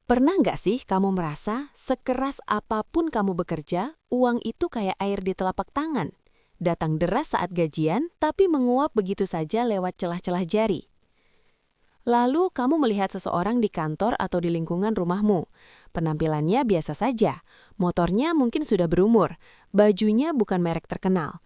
Pernah nggak sih kamu merasa sekeras apapun kamu bekerja, uang itu kayak air di telapak tangan? Datang deras saat gajian, tapi menguap begitu saja lewat celah-celah jari. Lalu kamu melihat seseorang di kantor atau di lingkungan rumahmu. Penampilannya biasa saja, motornya mungkin sudah berumur, bajunya bukan merek terkenal.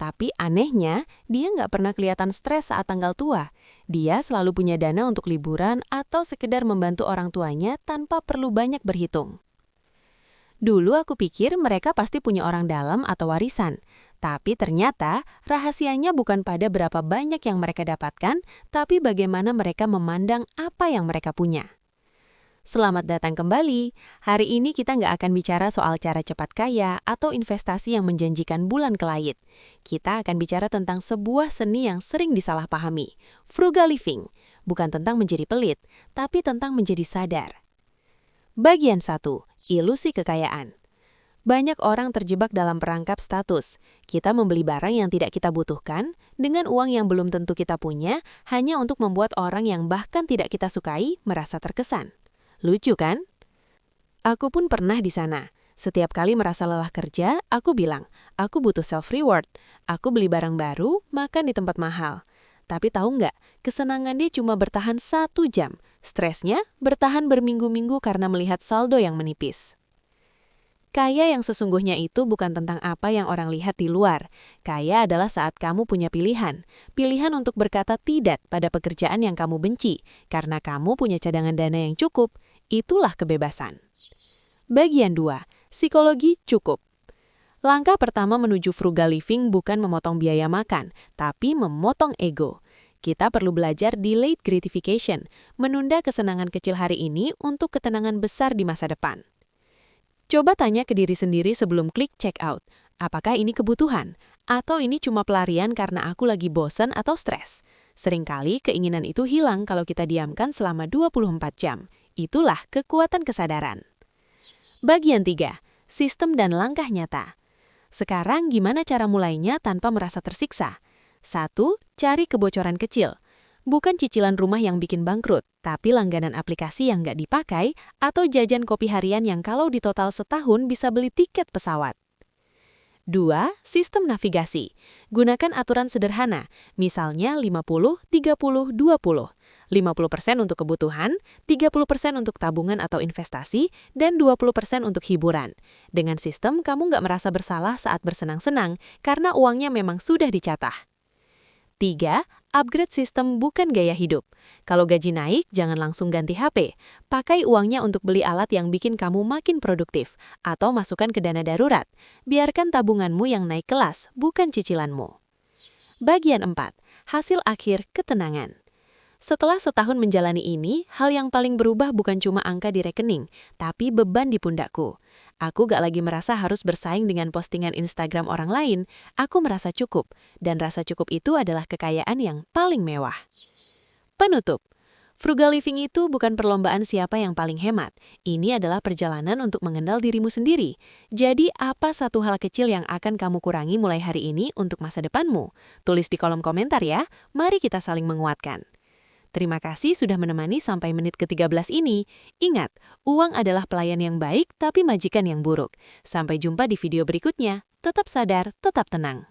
Tapi anehnya, dia nggak pernah kelihatan stres saat tanggal tua. Dia selalu punya dana untuk liburan atau sekedar membantu orang tuanya tanpa perlu banyak berhitung. Dulu aku pikir mereka pasti punya orang dalam atau warisan. Tapi ternyata rahasianya bukan pada berapa banyak yang mereka dapatkan, tapi bagaimana mereka memandang apa yang mereka punya. Selamat datang kembali. Hari ini kita nggak akan bicara soal cara cepat kaya atau investasi yang menjanjikan bulan ke langit. Kita akan bicara tentang sebuah seni yang sering disalahpahami, frugal living. Bukan tentang menjadi pelit, tapi tentang menjadi sadar. Bagian 1. Ilusi kekayaan. Banyak orang terjebak dalam perangkap status. Kita membeli barang yang tidak kita butuhkan, dengan uang yang belum tentu kita punya, hanya untuk membuat orang yang bahkan tidak kita sukai merasa terkesan. Lucu kan? Aku pun pernah di sana. Setiap kali merasa lelah kerja, aku bilang, aku butuh self-reward. Aku beli barang baru, makan di tempat mahal. Tapi tahu nggak, kesenangan dia cuma bertahan 1 jam. Stresnya bertahan berminggu-minggu karena melihat saldo yang menipis. Kaya yang sesungguhnya itu bukan tentang apa yang orang lihat di luar. Kaya adalah saat kamu punya pilihan. Pilihan untuk berkata tidak pada pekerjaan yang kamu benci, karena kamu punya cadangan dana yang cukup. Itulah kebebasan. Bagian 2. Psikologi cukup. Langkah pertama menuju frugal living bukan memotong biaya makan, tapi memotong ego. Kita perlu belajar delayed gratification, menunda kesenangan kecil hari ini untuk ketenangan besar di masa depan. Coba tanya ke diri sendiri sebelum klik check out, apakah ini kebutuhan? Atau ini cuma pelarian karena aku lagi bosan atau stres? Seringkali keinginan itu hilang kalau kita diamkan selama 24 jam. Itulah kekuatan kesadaran. Bagian 3. Sistem dan langkah nyata. Sekarang gimana cara mulainya tanpa merasa tersiksa? 1. Cari kebocoran kecil. Bukan cicilan rumah yang bikin bangkrut, tapi langganan aplikasi yang nggak dipakai atau jajan kopi harian yang kalau ditotal setahun bisa beli tiket pesawat. 2. Sistem navigasi. Gunakan aturan sederhana, misalnya 50-30-20. 50% untuk kebutuhan, 30% untuk tabungan atau investasi, dan 20% untuk hiburan. Dengan sistem, kamu nggak merasa bersalah saat bersenang-senang karena uangnya memang sudah dicatah. 3. Upgrade sistem bukan gaya hidup. Kalau gaji naik, jangan langsung ganti HP. Pakai uangnya untuk beli alat yang bikin kamu makin produktif, atau masukkan ke dana darurat. Biarkan tabunganmu yang naik kelas, bukan cicilanmu. Bagian 4. Hasil akhir ketenangan. Setelah setahun menjalani ini, hal yang paling berubah bukan cuma angka di rekening, tapi beban di pundakku. Aku gak lagi merasa harus bersaing dengan postingan Instagram orang lain, aku merasa cukup, dan rasa cukup itu adalah kekayaan yang paling mewah. Penutup. Frugal living itu bukan perlombaan siapa yang paling hemat. Ini adalah perjalanan untuk mengenal dirimu sendiri. Jadi, apa satu hal kecil yang akan kamu kurangi mulai hari ini untuk masa depanmu? Tulis di kolom komentar ya. Mari kita saling menguatkan. Terima kasih sudah menemani sampai menit ke-13 ini. Ingat, uang adalah pelayan yang baik tapi majikan yang buruk. Sampai jumpa di video berikutnya. Tetap sadar, tetap tenang.